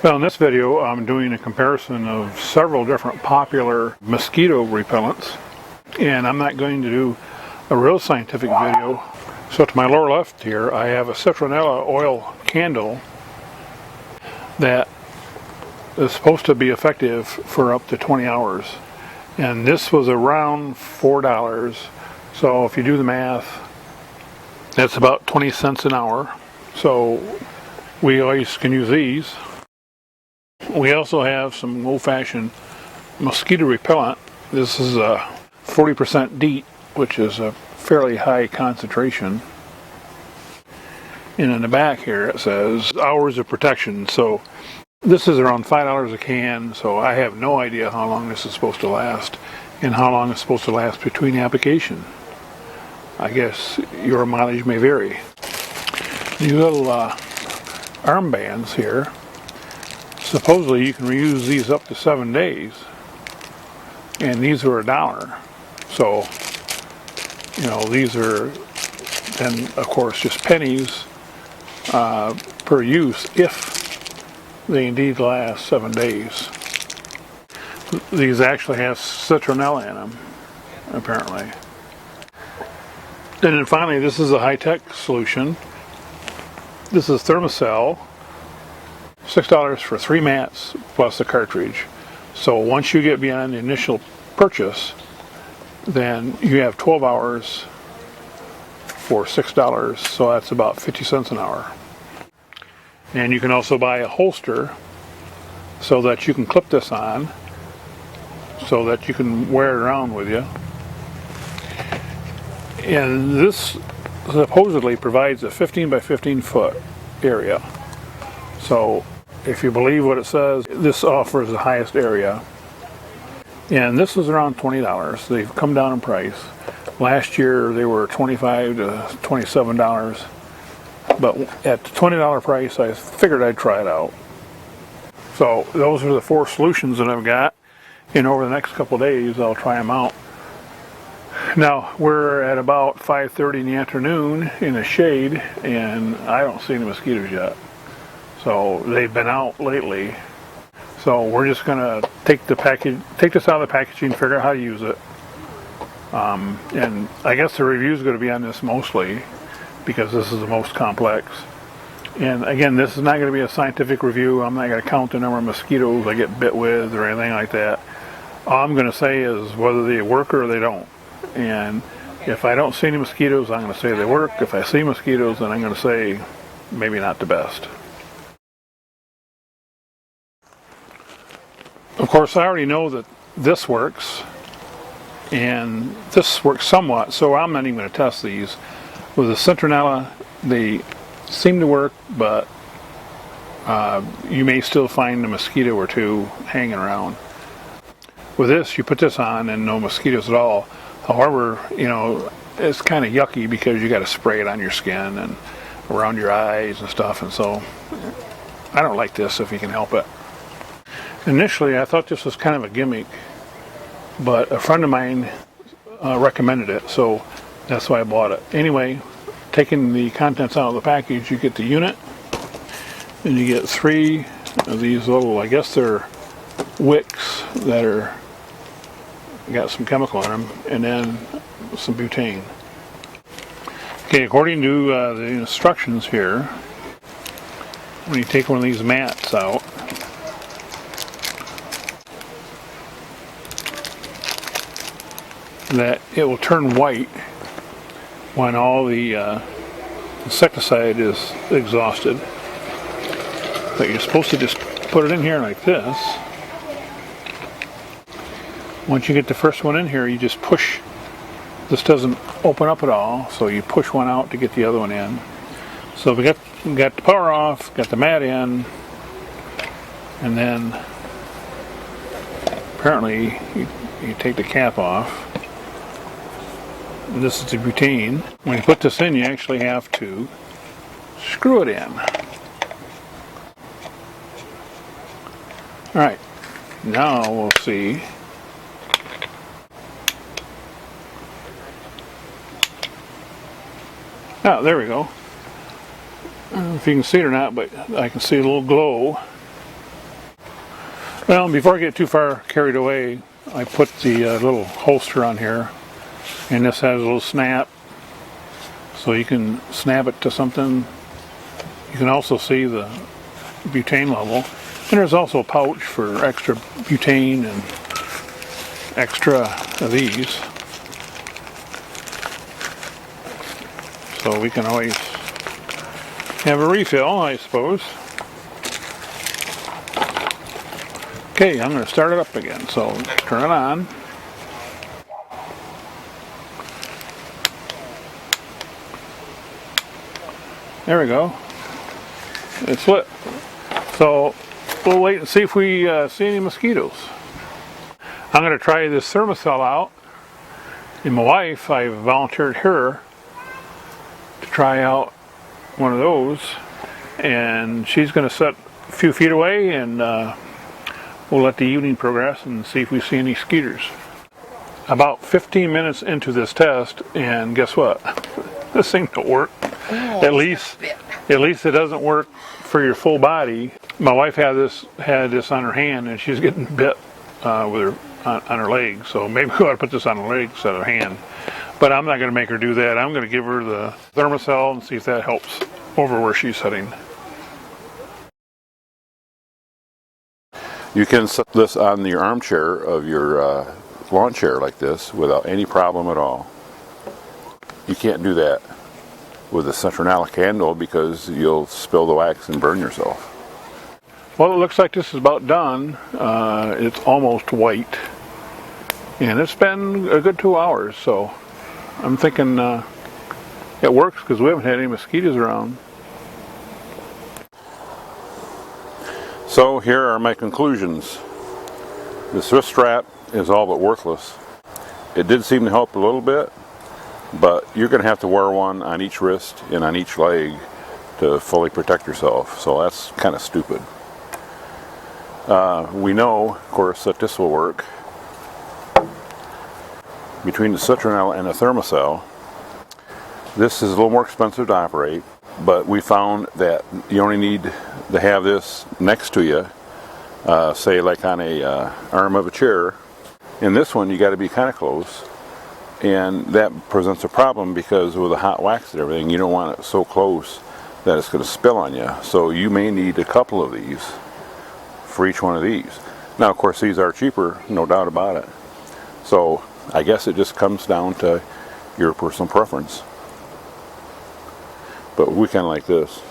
Well, in this video I'm doing a comparison of several different popular mosquito repellents, and I'm not going to do a real scientific video. So to my lower left here I have a citronella oil candle that is supposed to be effective for up to 20 hours, and this was around $4. So if you do the math, that's about 20 cents an hour. So we always can use these. We also have some old-fashioned mosquito repellent. This is a 40% DEET, which is a fairly high concentration. And in the back here it says hours of protection. So this is around $5 a can, so I have no idea how long this is supposed to last and how long it's supposed to last between application. I guess your mileage may vary. These little armbands here, supposedly you can reuse these up to 7 days, and these are $1. So, you know, these are then of course just pennies per use if they indeed last 7 days. These actually have citronella in them, apparently. And then finally, this is a high-tech solution. This is ThermaCell, $6 for 3 mats plus a cartridge. So once you get beyond the initial purchase, then you have 12 hours for $6, so that's about 50 cents an hour. And you can also buy a holster so that you can clip this on so that you can wear it around with you. And this supposedly provides a 15 by 15 foot area. So if you believe what it says, this offers the highest area. And this is around $20. They've come down in price. Last year they were $25 to $27. But at the $20 price, I figured I'd try it out. So those are the 4 solutions that I've got. And over the next couple of days, I'll try them out. Now, we're at about 5:30 in the afternoon in the shade, and I don't see any mosquitoes yet. So they've been out lately. So we're just gonna take this out of the packaging, figure out how to use it. And I guess the review is going to be on this mostly, because this is the most complex. And again, this is not going to be a scientific review. I'm not going to count the number of mosquitoes I get bit with or anything like that. All I'm going to say is whether they work or they don't. And if I don't see any mosquitoes, I'm going to say they work. If I see mosquitoes, then I'm going to say maybe not the best. Of course, I already know that this works, and this works somewhat, so I'm not even going to test these. With the citronella, they seem to work, but you may still find a mosquito or two hanging around. With this, you put this on and no mosquitoes at all. However, you know, it's kind of yucky because you got to spray it on your skin and around your eyes and stuff, and so I don't like this if you can help it. Initially, I thought this was kind of a gimmick, but a friend of mine recommended it, so that's why I bought it. Anyway, taking the contents out of the package, you get the unit, and you get 3 of these little, I guess they're wicks that are got some chemical in them, and then some butane. Okay, according to the instructions here, when you take one of these mats out, that it will turn white when all the insecticide is exhausted. But you're supposed to just put it in here like this. Once you get the first one in here, you just push. This doesn't open up at all, so you push one out to get the other one in. So we got the power off, got the mat in, and then apparently you take the cap off. And this is the butane. When you put this in, you actually have to screw it in. Alright, now we'll see. Oh, there we go. I don't know if you can see it or not, but I can see a little glow. Well, before I get too far carried away, I put the little holster on here, and this has a little snap, so you can snap it to something. You can also see the butane level, and there's also a pouch for extra butane and extra of these, so we can always have a refill, I suppose. Okay, I'm going to start it up again, so turn it on. There we go. It's lit. So we'll wait and see if we see any mosquitoes. I'm going to try this ThermaCell out. And my wife, I volunteered her to try out one of those. And she's going to set a few feet away, and we'll let the evening progress and see if we see any skeeters. About 15 minutes into this test, and guess what? This thing don't work. At least it doesn't work for your full body. My wife had this on her hand, and she's getting bit with her on her leg. So maybe we ought to put this on her leg instead of her hand. But I'm not going to make her do that. I'm going to give her the ThermaCell and see if that helps over where she's sitting. You can set this on your armchair of your lawn chair like this without any problem at all. You can't do that with a citronella candle because you'll spill the wax and burn yourself. Well, it looks like this is about done. It's almost white, and it's been a good 2 hours, so I'm thinking it works because we haven't had any mosquitoes around. So here are my conclusions. This wrist strap is all but worthless. It did seem to help a little bit, but you're going to have to wear one on each wrist and on each leg to fully protect yourself, so that's kind of stupid. We know, of course, that this will work. Between the citronella and the ThermaCell, this is a little more expensive to operate, but we found that you only need to have this next to you, say like on a arm of a chair. In this one, you got to be kind of close, and that presents a problem because with the hot wax and everything, you don't want it so close that it's going to spill on you. So you may need a couple of these for each one of these. Now, of course, these are cheaper, no doubt about it. So I guess it just comes down to your personal preference. But we kind of like this.